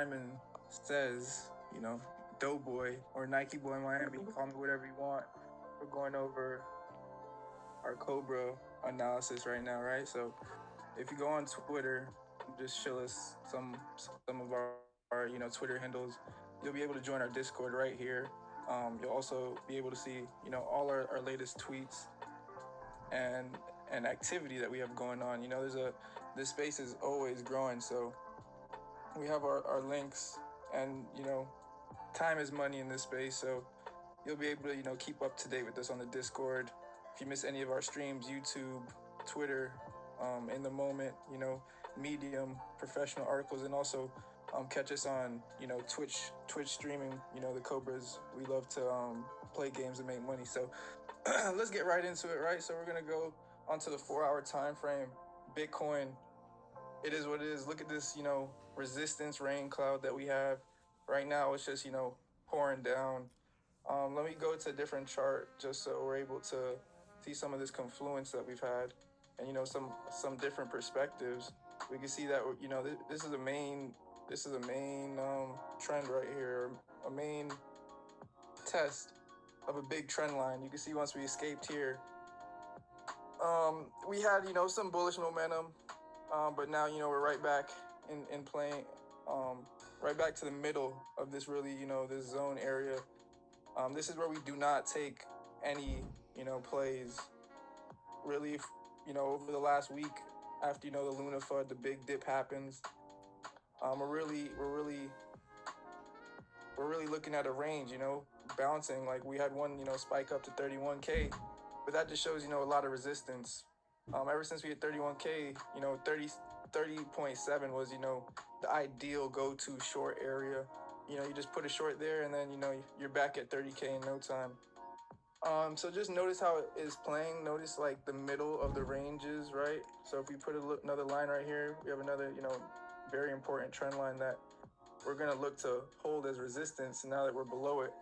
Simon says, you know, Doughboy or Nike Boy Miami, call me whatever you want. We're going over our Cobra analysis right now, right? So if you go on Twitter, just show us some of our Twitter handles. You'll be able to join our Discord right here. You'll also be able to see all our latest tweets and activity that we have going on. This space is always growing, so we have our links, and time is money in this space, so you'll be able to keep up to date with us on the Discord. If you miss any of our streams, YouTube, Twitter, in the moment, Medium, professional articles, and also catch us on Twitch streaming. The Cobras, we love to play games and make money. So let's get right into it, right? So we're gonna go onto the 4-hour time frame. Bitcoin, it is what it is. Look at this, resistance rain cloud that we have right now. It's just pouring down. Let me go to a different chart just so we're able to see some of this confluence that we've had, and some different perspectives. We can see that this is a main trend right here, a main test of a big trend line. You can see once we escaped here, we had some bullish momentum, but now we're right back in playing, right back to the middle of this really this zone area. This is where we do not take any plays really. Over the last week, after the Luna FUD, the big dip happens. We're really looking at a range, bouncing. Like we had one spike up to 31K, but that just shows a lot of resistance. Ever since we hit 31K, 30.7 was the ideal go-to short area. You just put a short there, and then you're back at 30K in no time. So just notice how it is playing. Notice like the middle of the ranges, right? So if we put another line right here, we have another very important trend line that we're gonna look to hold as resistance now that we're below it.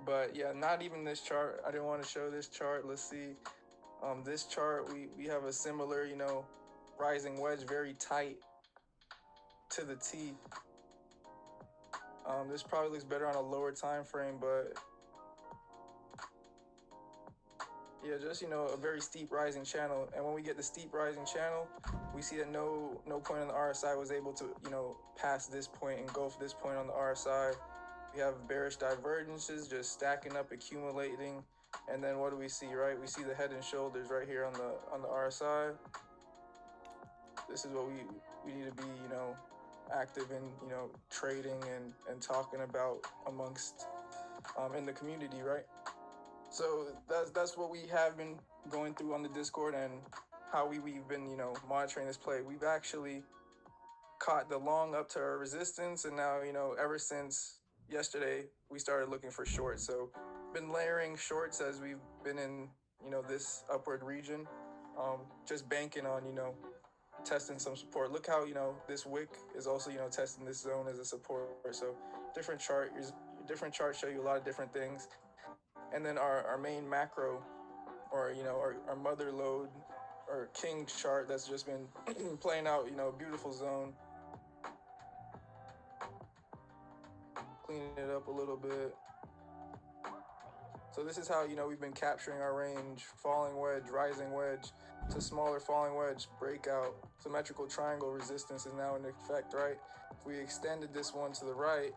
But yeah, not even this chart. I didn't want to show this chart. Let's see. This chart, we have a similar rising wedge, very tight to the T. This probably looks better on a lower time frame, but yeah, just a very steep rising channel. And when we get the steep rising channel, we see that no point on the RSI was able to pass this point, engulf this point on the RSI. We have bearish divergences just stacking up, accumulating, and then what do we see, right? We see the head and shoulders right here on the RSI. This is what we need to be active in trading and talking about amongst in the community, right? So that's what we have been going through on the Discord, and how we've been monitoring this play. We've actually caught the long up to our resistance, and now ever since yesterday we started looking for shorts. So been layering shorts as we've been in this upward region, just banking on testing some support. Look how this wick is also testing this zone as a support. So different charts show you a lot of different things. And then our main macro, or our mother load or king chart that's just been playing out, beautiful zone. Clean it up a little bit. So this is how we've been capturing our range: falling wedge, rising wedge, to smaller falling wedge, breakout, symmetrical triangle resistance is now in effect, right? If we extended this one to the right,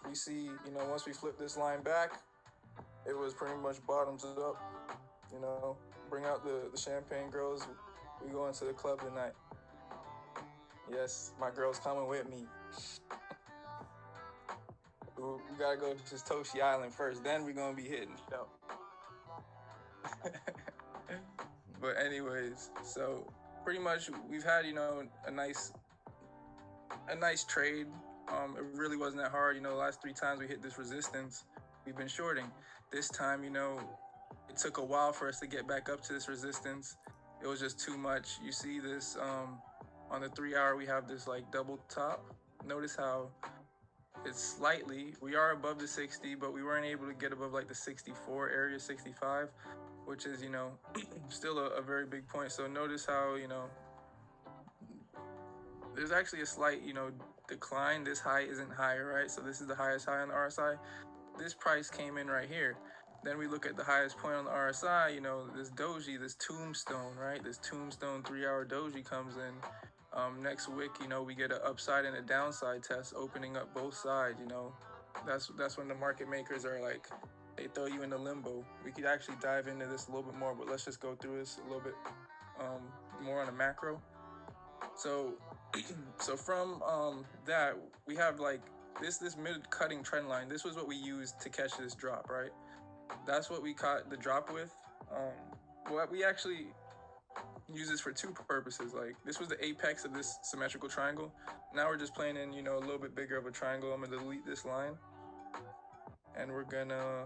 we see, once we flip this line back, it was pretty much bottoms up. Bring out the champagne girls. We go into the club tonight. Yes, my girl's coming with me. We gotta go to Satoshi Island first, then we're gonna be hitting. But anyways, so pretty much we've had a nice trade. It really wasn't that hard. The last 3 times we hit this resistance, we've been shorting. This time, it took a while for us to get back up to this resistance. It was just too much. You see this on the 3-hour, we have this like double top. Notice how it's slightly, we are above the 60, but we weren't able to get above like the 64 area, 65, which is still a very big point. So notice how there's actually a slight, decline. This high isn't higher, right? So this is the highest high on the RSI. This price came in right here. Then we look at the highest point on the RSI, this doji, this tombstone, right? This tombstone 3-hour doji comes in. Next wick, we get an upside and a downside test, opening up both sides, That's when the market makers are like, they throw you into limbo. We could actually dive into this a little bit more, but let's just go through this a little bit more on a macro. So, so from that, we have like this mid cutting trend line. This was what we used to catch this drop, right? That's what we caught the drop with. What we actually use this for two purposes. Like this was the apex of this symmetrical triangle. Now we're just playing in, a little bit bigger of a triangle. I'm gonna delete this line, and we're gonna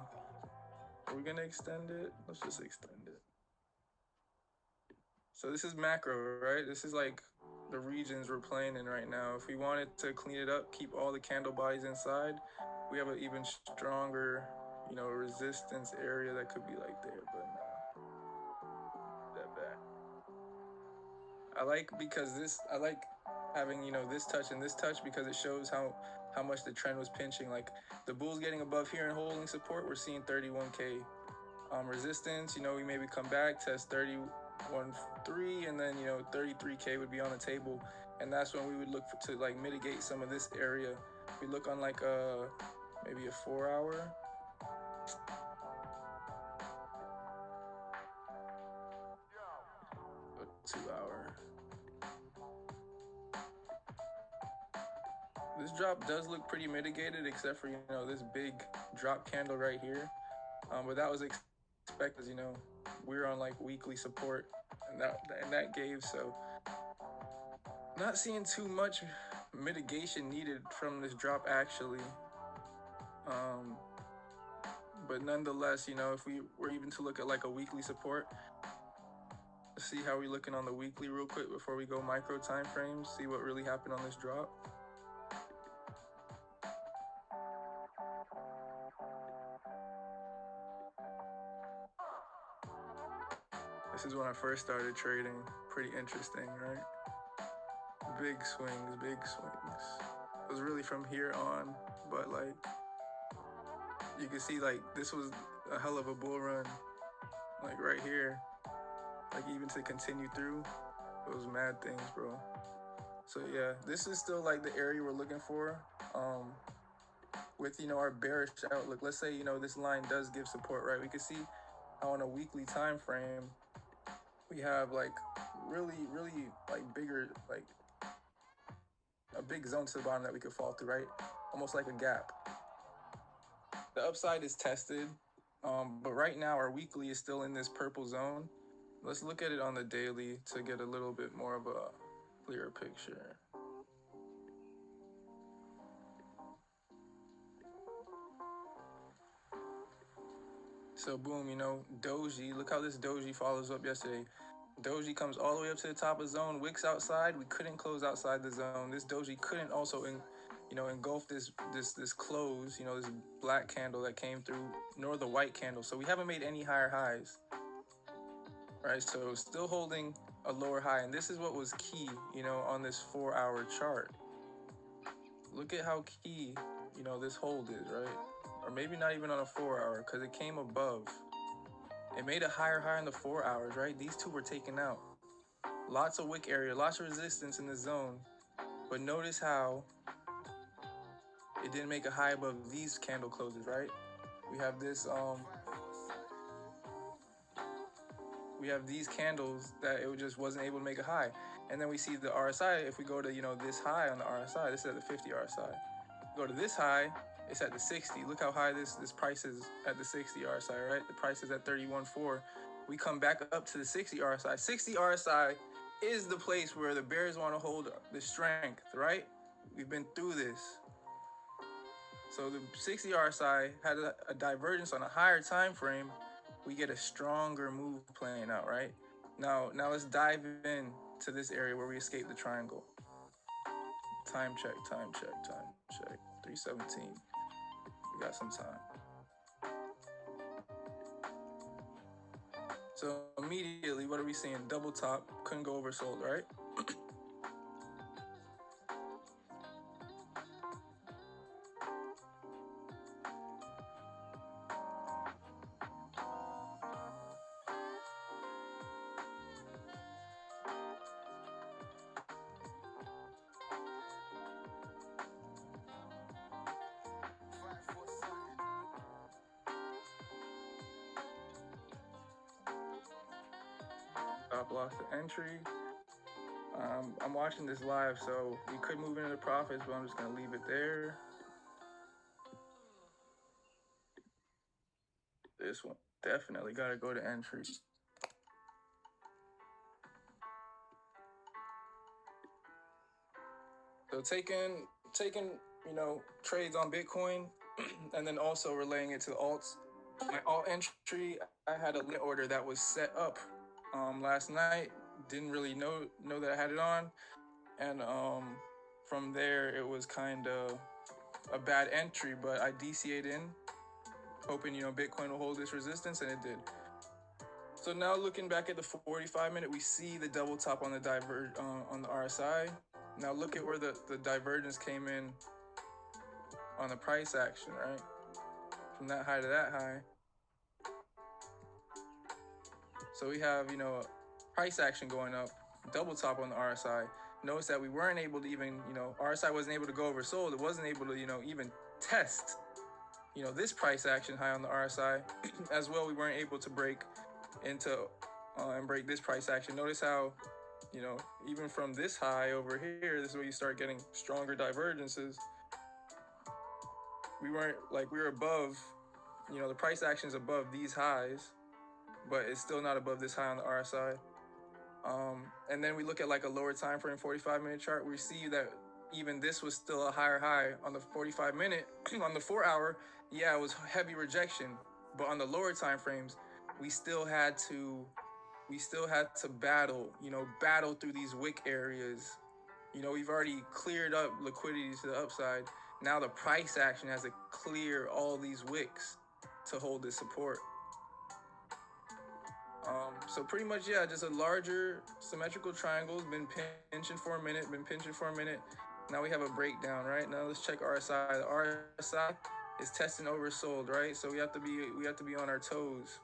extend it. Let's just extend it. So this is macro, right? This is like the regions we're playing in right now. If we wanted to clean it up, keep all the candle bodies inside, we have an even stronger, resistance area that could be like there, but nah, that bad. I like having, this touch and this touch because it shows how much the trend was pinching. Like the bulls getting above here and holding support, we're seeing 31K resistance. We maybe come back, test 31.3, and then 33K would be on the table, and that's when we would look to like mitigate some of this area. If we look on like maybe a 4-hour. A 2-hour. This drop does look pretty mitigated, except for this big drop candle right here, but that was expected. We're on like weekly support, and that gave, so not seeing too much mitigation needed from this drop actually. But nonetheless, if we were even to look at like a weekly support, let's see how we're looking on the weekly real quick before we go micro time frames, see what really happened on this drop. This is when I first started trading. Pretty interesting, right? Big swings, big swings. It was really from here on, but like, you can see like this was a hell of a bull run. Like right here, like even to continue through, those mad things, bro. So yeah, this is still like the area we're looking for. With our bearish outlook, let's say this line does give support, right? We can see how on a weekly time frame we have like really like bigger, like a big zone to the bottom that we could fall through, right? Almost like a gap. The upside is tested, but right now our weekly is still in this purple zone. Let's look at it on the daily to get a little bit more of a clearer picture. So boom, doji, look how this doji follows up yesterday. Doji comes all the way up to the top of zone, wicks outside. We couldn't close outside the zone. This doji couldn't also engulf this close, this black candle that came through, nor the white candle. So we haven't made any higher highs, right? So still holding a lower high, and this is what was key, on this 4-hour chart. Look at how key, this hold is, right? Or maybe not even on a 4-hour, because it came above. It made a higher high in the 4 hours, right? These two were taken out. Lots of wick area, lots of resistance in the zone. But notice how it didn't make a high above these candle closes, right? We have this, we have these candles that it just wasn't able to make a high. And then we see the RSI, if we go to, this high on the RSI, this is at the 50 RSI. Go to this high, it's at the 60. Look how high this price is at the 60 RSI, right? The price is at 31.4. We come back up to the 60 RSI. 60 RSI is the place where the bears want to hold the strength, right? We've been through this. So the 60 RSI had a divergence on a higher time frame. We get a stronger move playing out, right? Now let's dive in to this area where we escape the triangle. Time check. 3:17. We got some time. So immediately, what are we seeing? Double top, couldn't go oversold, right? stop loss to entry. I'm watching this live, so we could move into the profits, but I'm just gonna leave it there. This one definitely gotta go to entry. So taking trades on Bitcoin and then also relaying it to the alts. My alt entry, I had a limit order that was set up last night. Didn't really know that I had it on, and from there it was kind of a bad entry, but I DCA'd in, hoping Bitcoin will hold this resistance, and it did. So now looking back at the 45-minute, we see the double top on the on the RSI. Now look at where the divergence came in on the price action, right? From that high to that high. So we have, price action going up, double top on the RSI. Notice that we weren't able to even, RSI wasn't able to go oversold. It wasn't able to, even test, this price action high on the RSI. As well, we weren't able to break into and break this price action. Notice how, even from this high over here, this is where you start getting stronger divergences. We were above, the price action is above these highs, but it's still not above this high on the RSI. And then we look at like a lower time frame 45-minute chart. We see that even this was still a higher high on the 45-minute. On the 4-hour, yeah, it was heavy rejection, but on the lower time frames, we still had to battle through these wick areas. We've already cleared up liquidity to the upside. Now the price action has to clear all these wicks to hold this support. So pretty much, yeah, just a larger symmetrical triangle. Been pinching for a minute. Now we have a breakdown, right? Now let's check RSI. The RSI is testing oversold, right? So we have to be on our toes.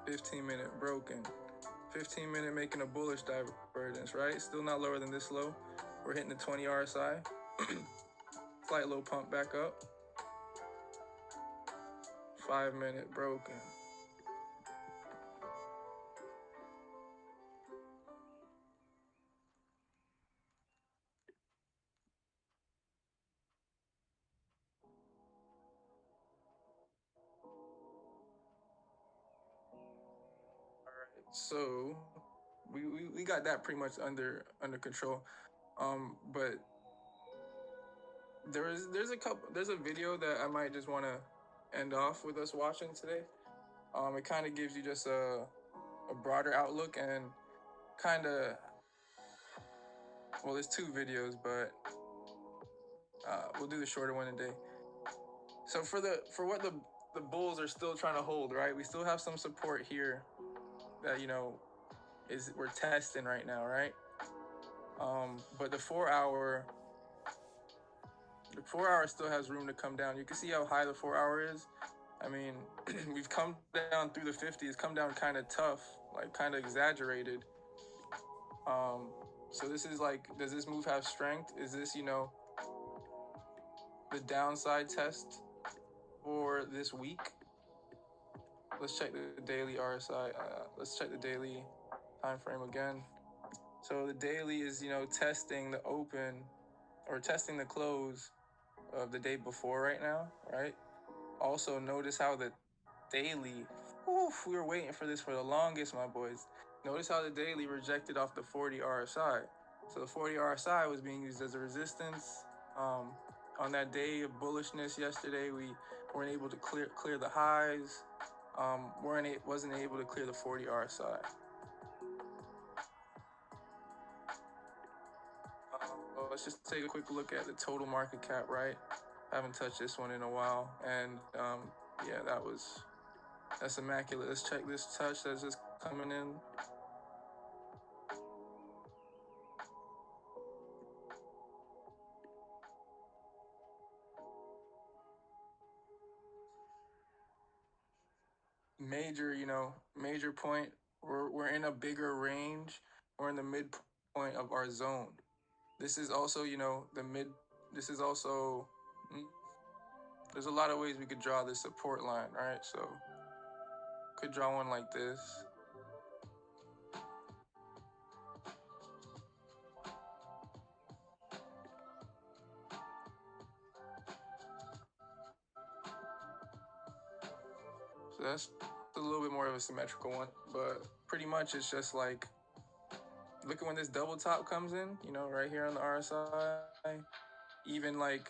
$15-minute broken. 15-minute making a bullish divergence, right? Still not lower than this low. We're hitting the 20 RSI. Slight low pump back up. 5-minute broken. Alright, so we got that pretty much under control. But there's a video that I might just want to end off with us watching today. It kind of gives you just a broader outlook and kind of, well, there's 2 videos, but we'll do the shorter one today. So for what the bulls are still trying to hold, right? We still have some support here that we're testing right now, right? But the 4-hour still has room to come down. You can see how high the 4-hour is. I mean, we've come down through the 50. It's come down kind of tough, like kind of exaggerated. So this is like, does this move have strength? Is this, the downside test for this week? Let's check the daily RSI. Let's check the daily time frame again. So the daily is, testing the open or testing the close of the day before right now, right? Also notice how the daily, we were waiting for this for the longest, my boys. Notice how the daily rejected off the 40 RSI. So the 40 RSI was being used as a resistance. On that day of bullishness yesterday, we weren't able to clear the highs. Wasn't able to clear the 40 RSI. Let's just take a quick look at the total market cap, right? Haven't touched this one in a while, and yeah, that's immaculate. Let's check this touch that's just coming in. Major point. We're in a bigger range. We're in the midpoint of our zone. This is also, the mid. This is also there's a lot of ways we could draw this support line, right? So could draw one like this. So that's a little bit more of a symmetrical one, but pretty much it's just like, look at when this double top comes in, you know, right here on the RSI. Even like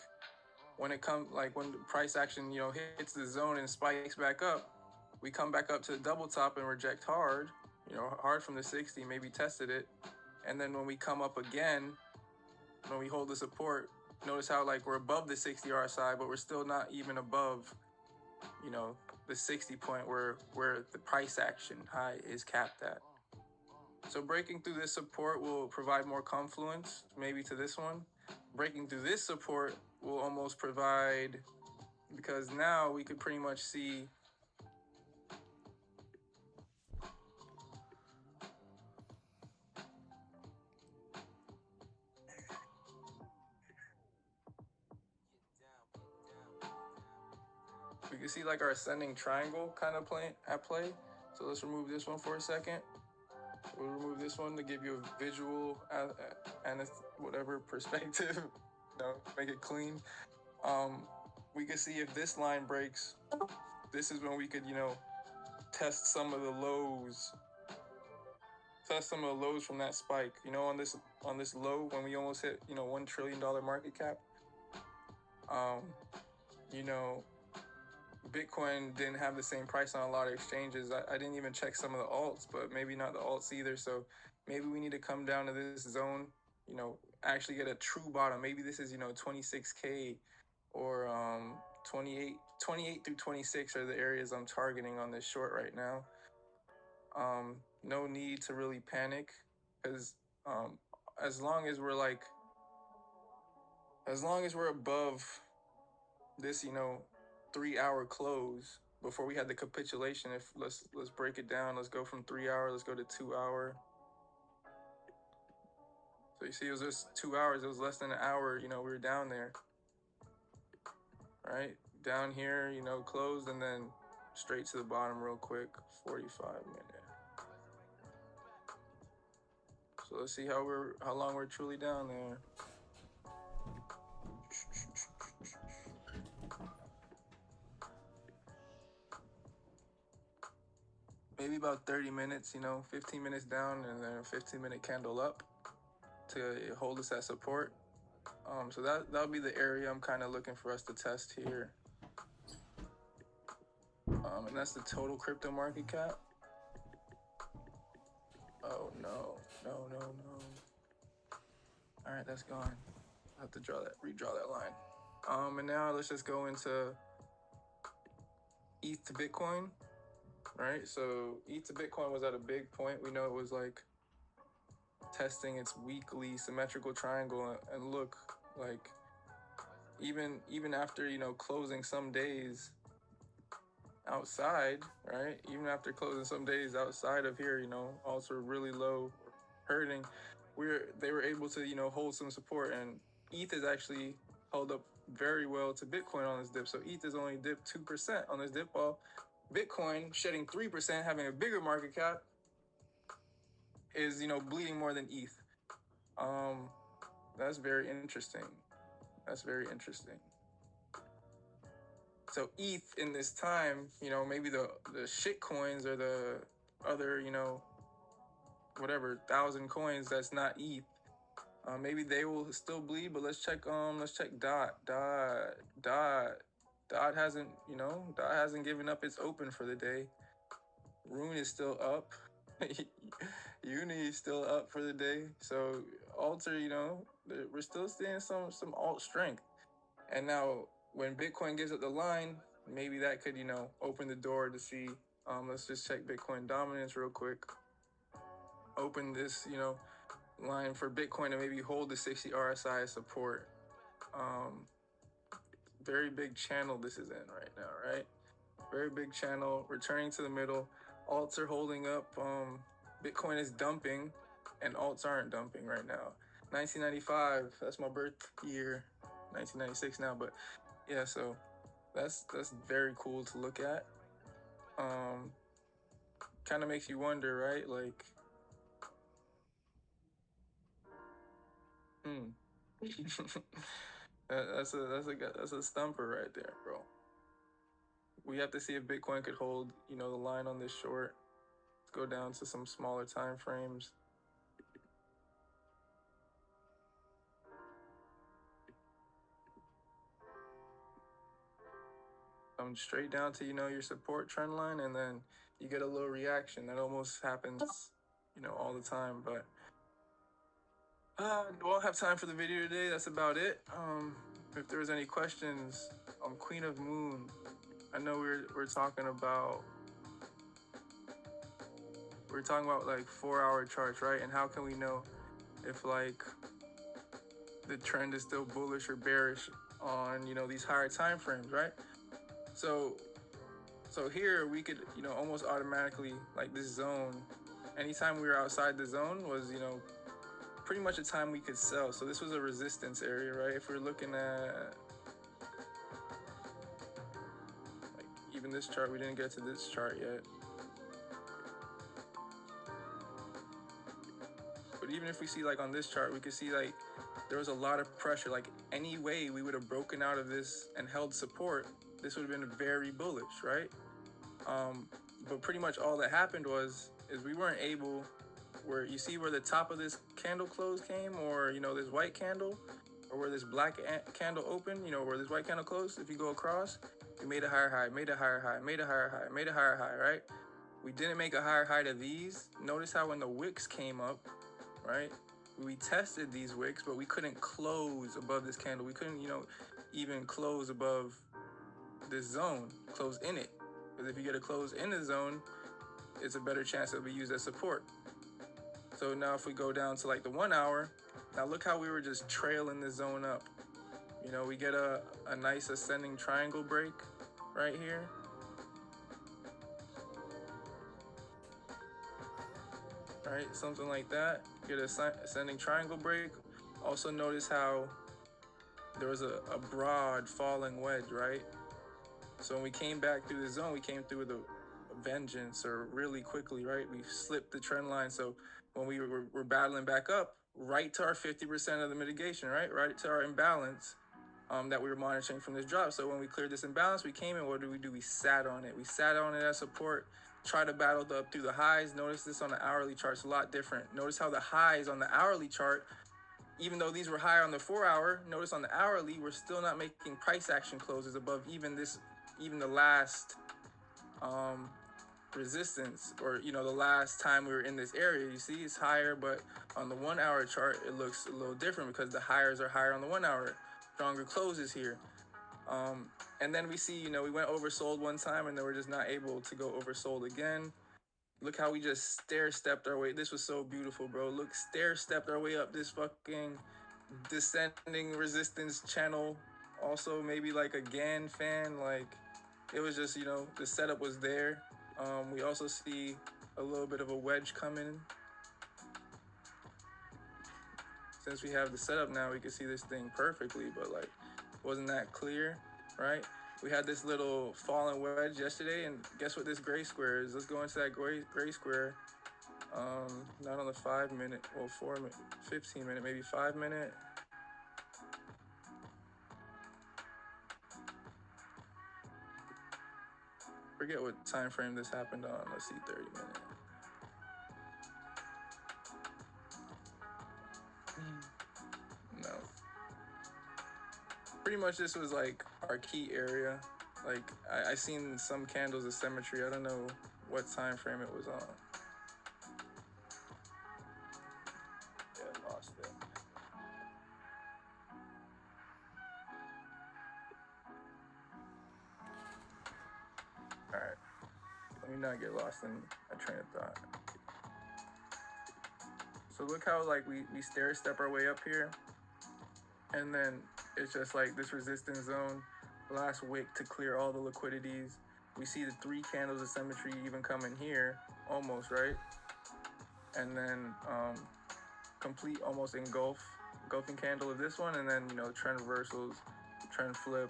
when it comes, like when the price action, you know, hits the zone and spikes back up, we come back up to the double top and reject hard, you know, hard from the 60, maybe tested it. And then when we come up again, when we hold the support, notice how like we're above the 60 RSI, but we're still not even above, you know, the 60 point where the price action high is capped at. So breaking through this support will provide more confluence, maybe to this one. Breaking through this support will almost provide, because now we could pretty much see like our ascending triangle kind of at play. So let's remove this one for a second. We'll remove this one to give you a visual and whatever perspective, you know, make it clean. We can see if this line breaks, this is when we could, you know, test some of the lows from that spike, you know, on this low when we almost hit, you know, $1 trillion market cap. You know, Bitcoin didn't have the same price on a lot of exchanges. I didn't even check some of the alts, but maybe not the alts either. So maybe we need to come down to this zone, you know, actually get a true bottom. Maybe this is, you know, 26K or 28 through 26 are the areas I'm targeting on this short right now. No need to really panic, because as long as we're above this, you know, 3-hour close before we had the capitulation. If let's break it down. Let's go from 3 hour, let's go to 2 hour. So you see, it was just 2 hours, it was less than an hour, you know, we were down there, right? Down here, you know, closed, and then straight to the bottom real quick, 45 minute. So let's see how long we're truly down there. Maybe about 30 minutes, you know, 15 minutes down and then a 15-minute candle up to hold us at support. So that'll be the area I'm kind of looking for us to test here. And that's the total crypto market cap. Oh no. All right, that's gone. I have to redraw that line. And now let's just go into ETH to Bitcoin. Right, so ETH to Bitcoin was at a big point. We know it was like testing its weekly symmetrical triangle, and look, like even after, you know, closing some days outside, right? Even after closing some days outside of here, you know, also really low, hurting, they were able to, you know, hold some support, and ETH has actually held up very well to Bitcoin on this dip. So ETH has only dipped 2% on this dip, while Bitcoin shedding 3%, having a bigger market cap, is, you know, bleeding more than ETH. That's very interesting. So ETH in this time, you know, maybe the shit coins or the other, you know, whatever 1,000 coins that's not ETH, maybe they will still bleed. But let's check DOT. DOT hasn't given up its open for the day. Rune is still up. Uni is still up for the day. So Alter, you know, we're still seeing some alt strength. And now when Bitcoin gives up the line, maybe that could, you know, open the door to see. Let's just check Bitcoin dominance real quick. Open this, you know, line for Bitcoin to maybe hold the 60 RSI support. Very big channel this is in right now, right? Very big channel, returning to the middle. Alts are holding up. Bitcoin is dumping, and alts aren't dumping right now. 1995, that's my birth year. 1996 now, but yeah, so That's very cool to look at. Kind of makes you wonder, right? Like, that's a stumper right there, bro. We have to see if Bitcoin could hold, the line on this short. Let's go down to some smaller time frames. Come straight down to, your support trend line, and then you get a little reaction. That almost happens, all the time. But won't have time for the video today. That's about it. If there was any questions on Queen of Moon, I know we're talking about like 4-hour charts, right? And how can we know if like the trend is still bullish or bearish on these higher time frames, right? So here we could almost automatically, like, this zone, anytime we were outside the zone was pretty much a time we could sell. So this was a resistance area, right? If we're looking at like even this chart, we didn't get to this chart yet. But even if we see like on this chart, we could see like there was a lot of pressure. Like any way we would have broken out of this and held support, this would have been very bullish, right? But pretty much all that happened is we weren't able, where you see where the top of this candle close came, or this white candle, or where this black candle opened, where this white candle closed. If you go across, we made a higher high, made a higher high, made a higher high, made a higher high, right? We didn't make a higher high to these. Notice how when the wicks came up, right, we tested these wicks, but we couldn't close above this candle. We couldn't even close above this zone, close in it, because if you get a close in the zone, it's a better chance it'll be used as support. So now if we go down to like the 1 hour, now look how we were just trailing the zone up. We get a nice ascending triangle break right here. Right, something like that. Get a ascending triangle break. Also notice how there was a broad falling wedge, right? So when we came back through the zone, we came through with a vengeance, or really quickly, right? We slipped the trend line. So when we were battling back up, right to our 50% of the mitigation, right to our imbalance that we were monitoring from this drop. So when we cleared this imbalance, we came in. What did we do? We sat on it. We sat on it as support. Try to battle up through the highs. Notice this on the hourly chart is a lot different. Notice how the highs on the hourly chart, even though these were higher on the 4 hour, notice on the hourly, we're still not making price action closes above even the last resistance, or the last time we were in this area. You see it's higher, but on the 1 hour chart it looks a little different because the highs are higher on the 1 hour, stronger closes here. And then we see we went oversold one time, and then we're just not able to go oversold again. Look how we just stair-stepped our way. This was so beautiful, bro. Look, stair-stepped our way up this fucking descending resistance channel. Also maybe like a GAN fan. Like, it was just the setup was there. We also see a little bit of a wedge coming. Since we have the setup now, we can see this thing perfectly, but like, wasn't that clear, right? We had this little fallen wedge yesterday, and guess what this gray square is? Let's go into that gray square. Not on the 5 minute, well, 4 minute, 15 minute, maybe 5 minute. Forget what time frame this happened on. Let's see, 30 minute. No. Pretty much this was like our key area. Like, I seen some candles of symmetry. I don't know what time frame it was on. Yeah, lost it. Alright. Let me not get lost in a train of thought. So look how like we stair-step our way up here, and then it's just like this resistance zone, last wick to clear all the liquidities. We see the 3 candles of symmetry even coming here, almost, right? And then complete almost engulfing candle of this one, and then trend reversals, trend flip.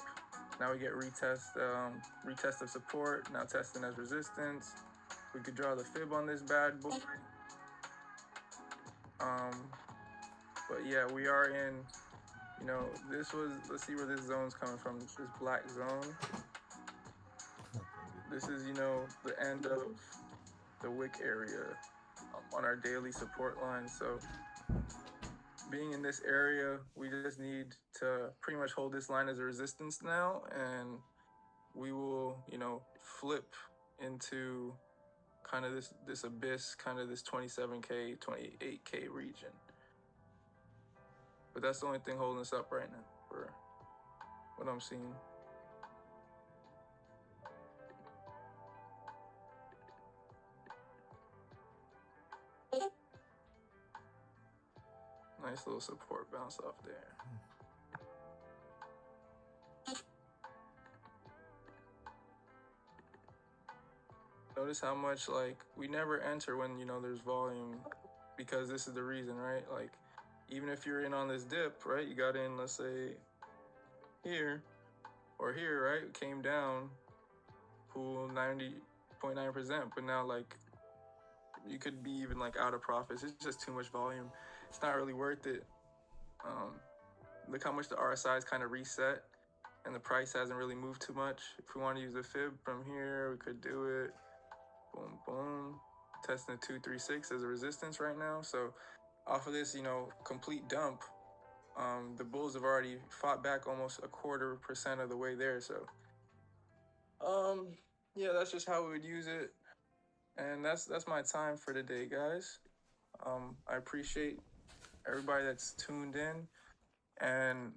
Now we get retest of support, now testing as resistance. We could draw the fib on this bad boy. But yeah, we are in, you know, let's see where this zone's coming from, this black zone. This is, you know, the end of the wick area on our daily support line. So being in this area, we just need to pretty much hold this line as a resistance now, and we will, you know, flip into kind of this abyss, kind of this 27K, 28K region. But that's the only thing holding us up right now for what I'm seeing. Nice little support bounce off there. Notice how much, like, we never enter when, you know, there's volume, because this is the reason, right? Like, even if you're in on this dip, right, you got in, let's say, here or here, right, it came down, cool, 90.9%, but now, like, you could be even, like, out of profits. It's just too much volume. It's not really worth it. Look how much the RSI is kind of reset, and the price hasn't really moved too much. If we want to use the fib from here, we could do it. Boom, boom. Testing 236 as a resistance right now. So off of this, you know, complete dump, the bulls have already fought back almost 0.25% of the way there. So yeah, that's just how we would use it. And that's my time for today, guys. I appreciate everybody that's tuned in, and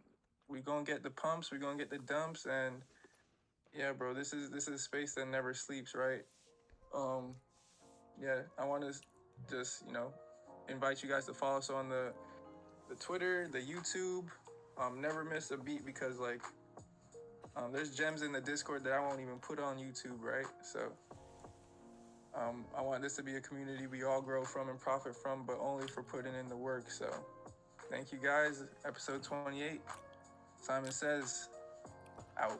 we gonna get the pumps, we gonna get the dumps, and yeah, bro, this is a space that never sleeps, right? Yeah, I want to just, you know, invite you guys to follow us on the Twitter, the YouTube. Never miss a beat, because like there's gems in the Discord that I won't even put on YouTube, right? So I want this to be a community we all grow from and profit from, but only for putting in the work. So thank you guys. Episode 28. Simon Says, out.